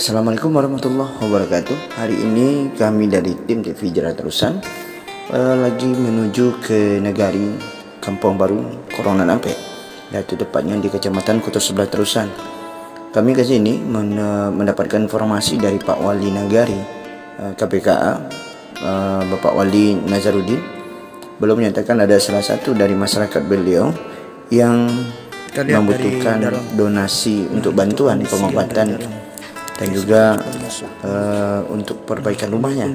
Assalamualaikum warahmatullahi wabarakatuh. Hari ini kami dari tim TV Jera Terusan lagi menuju ke negari Kampung Baru Corona Nampe, yaitu tepatnya di Kecamatan Kota Sebelah Terusan. Kami ke sini mendapatkan informasi dari Pak Wali Nagari KPKA, Bapak Wali Nazarudin. Belum menyatakan ada salah satu dari masyarakat beliau yang membutuhkan donasi untuk bantuan pengobatan dan juga untuk perbaikan rumahnya.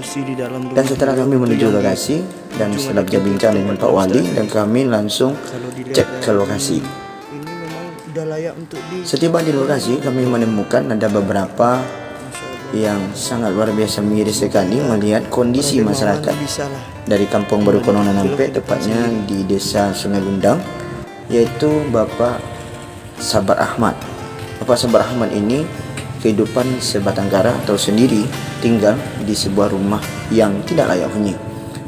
Dan setelah kami menuju lokasi dan setelah berbincang dengan Pak Wali, dan kami langsung cek ke lokasi. Setiba di lokasi, kami menemukan ada beberapa yang sangat luar biasa miris sekali melihat kondisi masyarakat dari Kampung Baru Corona Nampe, tepatnya di Desa Sungai Gundang, yaitu Bapak Sabar Ahmad. Bapak Sabar Ahmad ini kehidupan sebatang kara atau sendiri, tinggal di sebuah rumah yang tidak layak huni.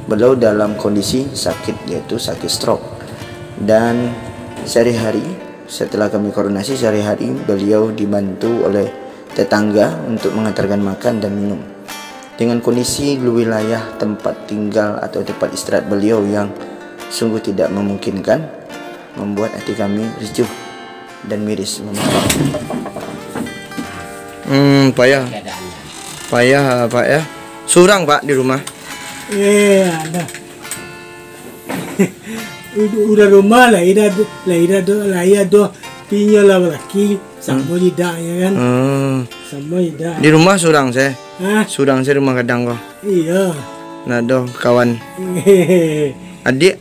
Beliau dalam kondisi sakit, yaitu sakit stroke, dan sehari-hari setelah kami koordinasi, sehari-hari beliau dibantu oleh tetangga untuk mengantarkan makan dan minum. Dengan kondisi wilayah tempat tinggal atau tempat istirahat beliau yang sungguh tidak memungkinkan, membuat hati kami ricuh dan miris. Payah Pak ya. Surang Pak di rumah. Ada. Udah rumah lah, do tinggal lah laki sama tidak ya kan. Sama tidak. Di rumah surang saya. Surang saya rumah kadang kok. Iya. Nah doh kawan. Adik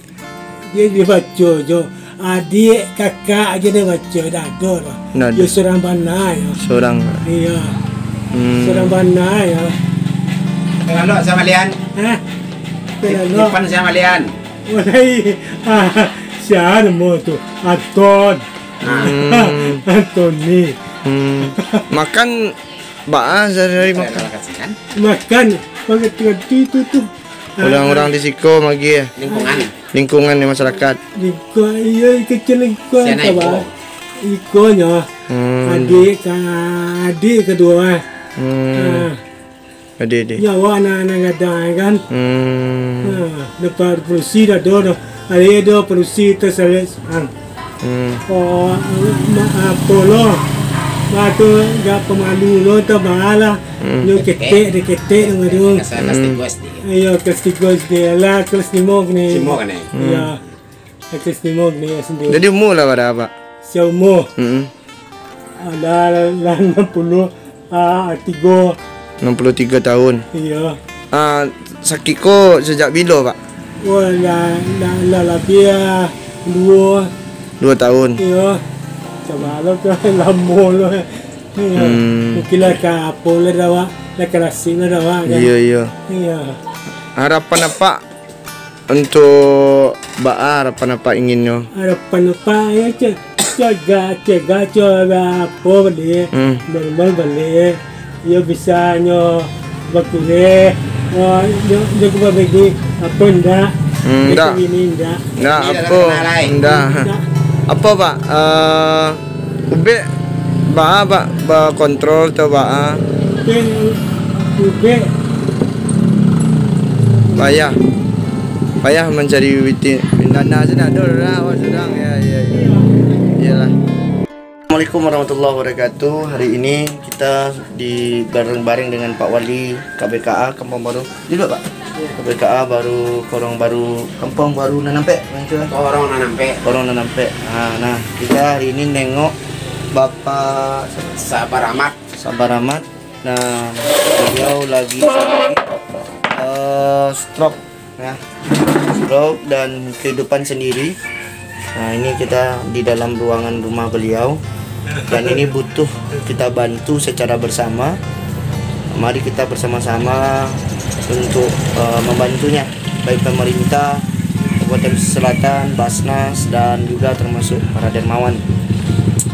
dia dibaca jo. Adik kakak aja dia baca dah do. Dia seorang bana ya. Surang. Iya. Seorang bana ya. Pelalo sama Lian. Pelalo. Depan sama Lian. Mulai siapa mau tu? Anton. Anton ni. Makan baa sehari-hari makan. Makan itu tu. Orang-orang di Siko magi ya. Lingkungan di masyarakat. Lingkungan iya kecil lingkungan apa? Ikonya. Adik kedua. Adik. Nyawa anak-anak gadai kan. Lepas polisi dah do. Ada polisi terselit. Oh, polo. Batu gak pemalu lo tu bahala. Lo ketek dengan dia. Ayo kelas 3 SD lah, kelas 5 ni. Iya. Kelas 5 ni sendiri. Jadi umur lah pada apa? Saya umur. Ada 63 tahun. Iya. Sakit kok sejak bila Pak? Oh, lebih 2 tahun. Iya. Coba lo tu lama lo. Mungkin lah apa lah dawa, lah kerasi lah dawa. Iya. Harapan apa untuk harapan apa inginnya? Harapan apa ya jaga apa boleh, normal boleh. Ya bisa nyo bakure. Oh, yo ko bagi apa ndak? Ndak apa? Apa Pak? Ube Pak kontrol atau Ube payah mencari dana sana sedang ya. Iyalah. Assalamualaikum warahmatullahi wabarakatuh. Hari ini kita bareng-bareng dengan Pak Wali KPKA Kampung Baru. Juga Pak. KPKA Kampung Baru Nampe. Corona Nampe. Nah, kita hari ini nengok Bapak Sabar Ahmad. Nah, beliau lagi stroke ya. Stroke dan kehidupan sendiri. Nah, ini kita di dalam ruangan rumah beliau, dan ini butuh kita bantu secara bersama. Mari kita bersama-sama untuk membantunya, baik pemerintah Kabupaten Selatan, Basnas, dan juga termasuk para dermawan.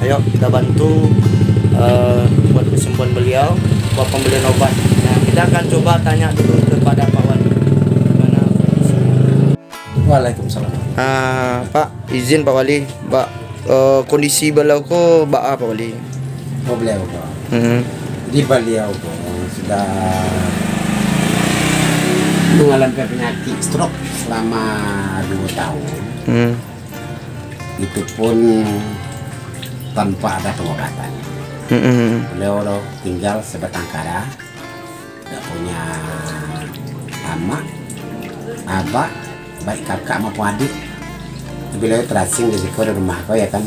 Ayo kita bantu buat kesembuhan beliau, buat pembelian obat. Nah, kita akan coba tanya dulu kepada Pak Wali. Waalaikumsalam. Pak, izin Pak Wali, Kondisi beliau ko apa Wali? Problema. Di beliau sudah mengalami penyakit stroke selama 2 tahun. Itu pun tanpa ada pengobatan. Beliau tinggal sebatang kara, tidak punya amak, abah, baik kakak maupun adik. Beliau terasing di rumah kau ya kan,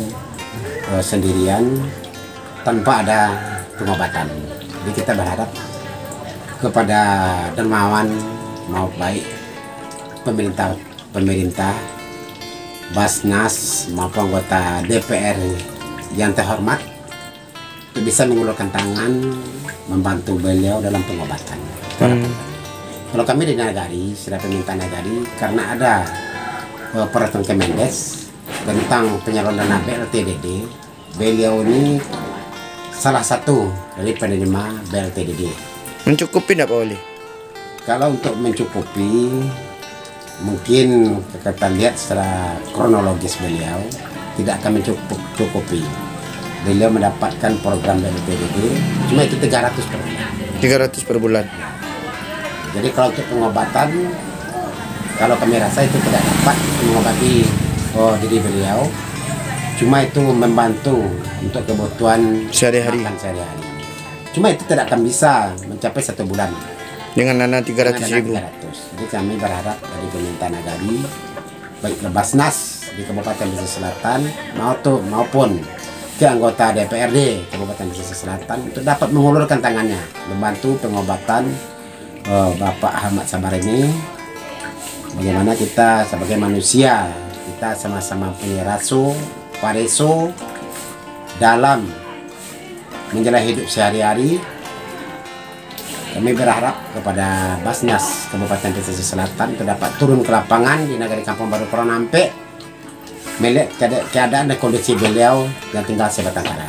sendirian tanpa ada pengobatan. Jadi kita berharap kepada dermawan mau baik pemerintah Basnas maupun anggota DPR yang terhormat bisa mengulurkan tangan membantu beliau dalam pengobatan. Kalau kami di Nagari sudah permintaan Nagari karena ada peraturan Kemendes tentang penyaluran dana BLTDD, beliau ini salah satu dari penerima BLTDD. Mencukupi tidak Pak Wali? Kalau untuk mencukupi, mungkin kita lihat secara kronologis beliau tidak akan mencukupi. Beliau mendapatkan program BLTDD cuma itu 300 per bulan. 300 per bulan. Jadi kalau untuk pengobatan, kalau kami rasa itu tidak dapat mengobati diri beliau. Cuma itu membantu untuk kebutuhan sehari-hari. Cuma itu tidak akan bisa mencapai 1 bulan. Dengan dana 300.000. Jadi kami berharap dari pemerintah Nagari, baik Basnas di Kabupaten Pesisir Selatan maupun ke anggota DPRD Kabupaten Pesisir Selatan untuk dapat mengulurkan tangannya membantu pengobatan Bapak Ahmad Sabar ini. Bagaimana kita sebagai manusia kita sama-sama punya pareso dalam menjalani hidup sehari-hari. Kami berharap kepada Basnas Kabupaten Pesisir Selatan dapat turun ke lapangan di Nagari Kampung Baru Koronampe melihat keadaan dan kondisi beliau yang tinggal sebatang kara.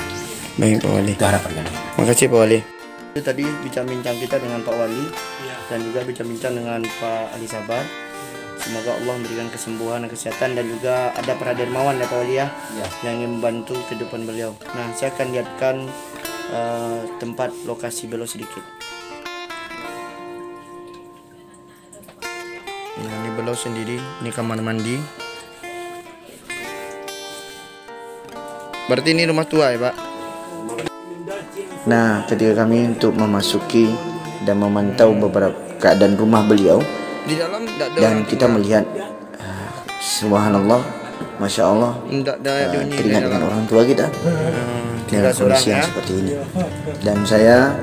Baik Pak Wali. Itu harapan kami. Terima kasih Pak Wali. Itu tadi bincang-bincang kita dengan Pak Wali dan juga bincang-bincang dengan Pak Ali Sabar. Semoga Allah memberikan kesembuhan dan kesehatan, dan juga ada para dermawan ya Pak Wali ya, yang ingin membantu kehidupan beliau. Nah, saya akan lihatkan tempat lokasi beliau sedikit. Nah, ini beliau sendiri, ini kamar mandi. Berarti ini rumah tua ya Pak? Nah, ketika kami untuk memasuki dan memantau beberapa keadaan rumah beliau, di dalam dan kita melihat subhanallah, masya Allah, teringat dengan orang tua kita dengan kondisi yang seperti ini. Dan saya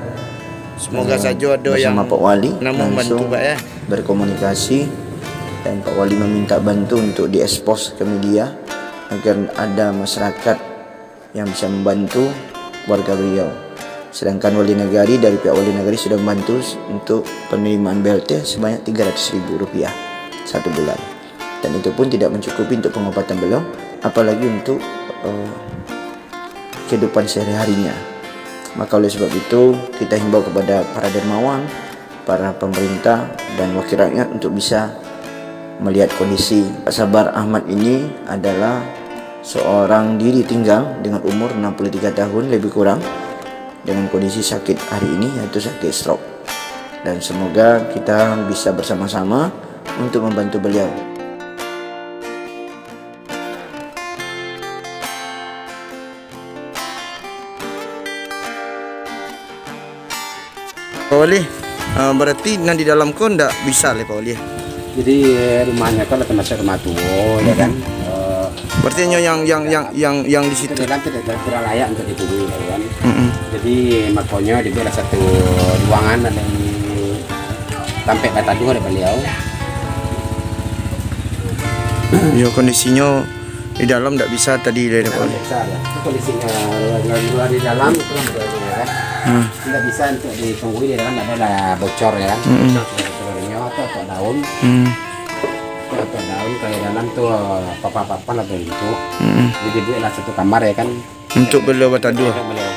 semoga saja ada yang bersama Pak Wali langsung berkomunikasi, dan Pak Wali meminta bantu untuk diekspos ke media agar ada masyarakat yang bisa membantu warga beliau. Sedangkan Wali Nagari, dari pihak Wali Nagari sudah membantu untuk penerimaan BLT sebanyak Rp300.000 1 bulan. Dan itu pun tidak mencukupi untuk pengobatan beliau, apalagi untuk kehidupan sehari-harinya. Maka oleh sebab itu kita himbau kepada para dermawan, para pemerintah dan wakil rakyat untuk bisa melihat kondisi Pak Sabar Ahmad ini adalah seorang diri tinggal dengan umur 63 tahun lebih kurang, dengan kondisi sakit hari ini yaitu sakit stroke. Dan semoga kita bisa bersama-sama untuk membantu beliau. Pak Wali, berarti di dalam kau ndak bisa le Pak Wali? Jadi rumahnya kan termasuk rumah tua ya kan. Berarti yang di situ tidak layak untuk dihuni ya kan. Jadi makanya dibuat satu ruangan dan sampai kata 2 ada beliau. Ya kondisinya di dalam tidak bisa tadi dari Pak Wali. Kondisinya luar di dalam itu ya. Tidak bisa untuk ditunggui di dalam, ada bocor ya. Bocornya atau daun. Atau daun kayak dalam tuh papan atau itu. Jadi buatlah satu kamar ya kan. Untuk beliau batadu.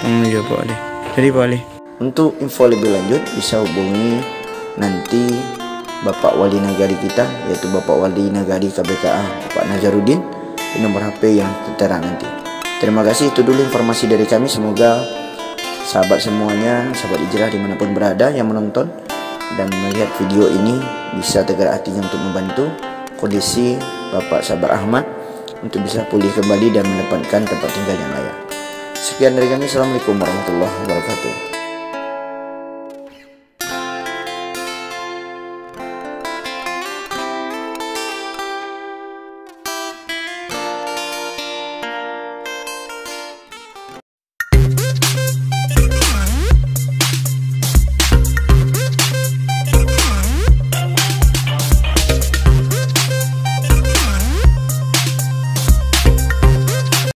Iya Pak Wali. Jadi Pak Wali, untuk info lebih lanjut bisa hubungi nanti Bapak Wali Nagari kita, yaitu Bapak Wali Nagari KBKA Pak Najarudin, di nomor HP yang tertera nanti. Terima kasih, itu dulu informasi dari kami. Semoga sahabat semuanya, sahabat hijrah dimanapun berada yang menonton dan melihat video ini bisa tergerak hatinya untuk membantu kondisi Bapak Sabar Ahmad untuk bisa pulih kembali dan mendapatkan tempat tinggal yang layak. Sekian dari kami. Assalamualaikum warahmatullahi wabarakatuh.